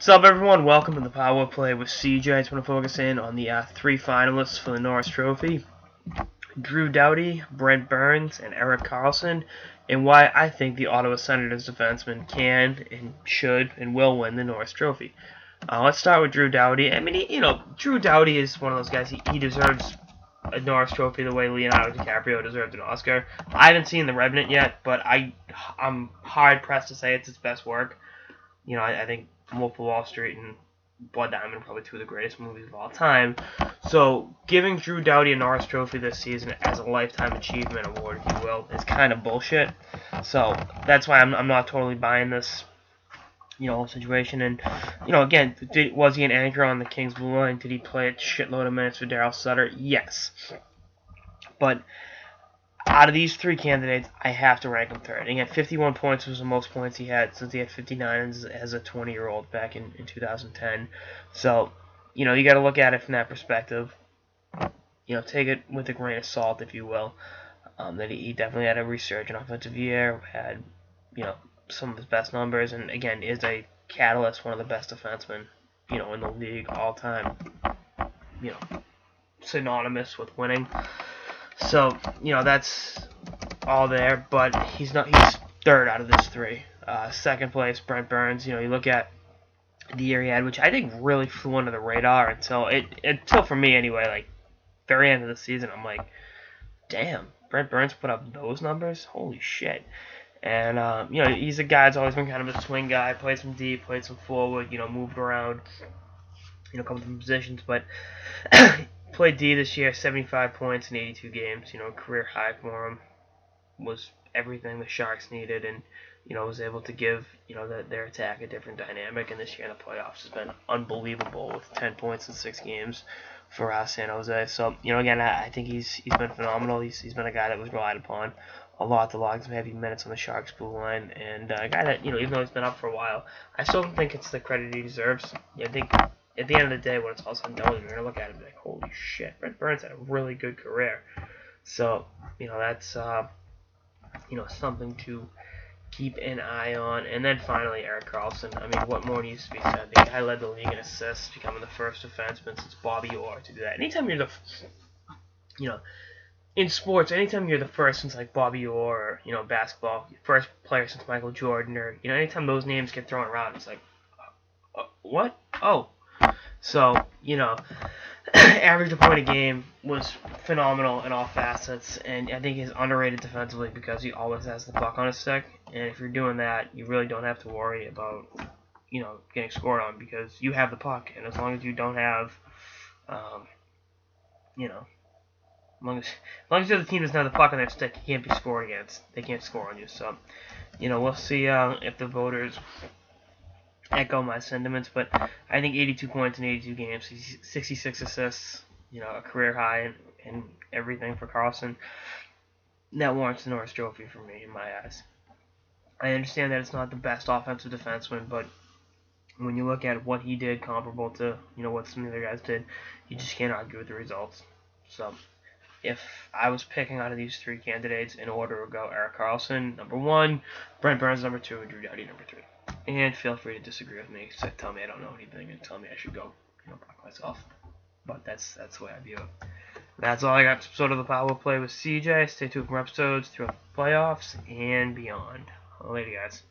What's up, everyone? Welcome to the Power Play with CJ. I just want to focus in on the three finalists for the Norris Trophy: Drew Doughty, Brent Burns, and Erik Karlsson, and why I think the Ottawa Senators defenseman can and should and will win the Norris Trophy. Let's start with Drew Doughty. I mean, Drew Doughty is one of those guys. He deserves a Norris Trophy the way Leonardo DiCaprio deserved an Oscar. I haven't seen The Revenant yet, but I'm hard pressed to say it's his best work. I think Wolf of Wall Street and Blood Diamond are probably two of the greatest movies of all time. So giving Drew Doughty a Norris Trophy this season as a Lifetime Achievement Award, if you will, is kind of bullshit. So that's why I'm not totally buying this, whole situation. And, again, was he an anchor on the Kings blue line? Did he play a shitload of minutes for Daryl Sutter? Yes. But out of these three candidates, I have to rank him third. And yet 51 points was the most points he had since he had 59 as a 20-year-old back in 2010. So, you got to look at it from that perspective. Take it with a grain of salt, if you will. That he definitely had a resurgent offensive year, had, some of his best numbers, and again, is a catalyst, one of the best defensemen, in the league all time. Synonymous with winning. So, that's all there, but he's third out of this three. Second place, Brent Burns. You look at the year he had, which I think really flew under the radar until for me anyway, like, very end of the season, I'm like, damn, Brent Burns put up those numbers? Holy shit. And, he's a guy that's always been kind of a swing guy, played some deep, played some forward, moved around, a couple different positions, but played D this year, 75 points in 82 games, career high for him. Was everything the Sharks needed, and, was able to give, their attack a different dynamic, and this year in the playoffs has been unbelievable with 10 points in 6 games for San Jose. So, again, I think he's been phenomenal. He's been a guy that was relied upon a lot to log some heavy minutes on the Sharks blue line, and a guy that, even though he's been up for a while, I still don't think it's the credit he deserves. I think at the end of the day, when it's all said and done, you're going to look at it and be like, holy shit, Brent Burns had a really good career. So, that's, something to keep an eye on. And then finally, Erik Karlsson. I mean, what more needs to be said? The guy led the league in assists, becoming the first defenseman since Bobby Orr to do that. Anytime you're in sports, anytime you're the first since like Bobby Orr, or, basketball, first player since Michael Jordan, or, anytime those names get thrown around, it's like, what? Oh. So, average a point a game was phenomenal in all facets, and I think he's underrated defensively because he always has the puck on his stick, and if you're doing that, you really don't have to worry about, getting scored on because you have the puck, and as long as you don't have, as long as the other team doesn't have the puck on their stick, you can't be scored against. They can't score on you, so, we'll see if the voters echo my sentiments, but I think 82 points in 82 games, 66 assists, a career high and everything for Karlsson. That warrants the Norris Trophy for me in my eyes. I understand that it's not the best offensive defenseman, but when you look at what he did comparable to, what some of the other guys did, you just can't argue with the results. So, if I was picking out of these three candidates in order to go, Erik Karlsson, number 1, Brent Burns, number 2, and Drew Doughty, number 3. And feel free to disagree with me, so tell me I don't know anything, and tell me I should go, block myself. But that's the way I view it. That's all I got for episode of the Power Play with CJ. Stay tuned for episodes throughout the playoffs and beyond. Later, guys.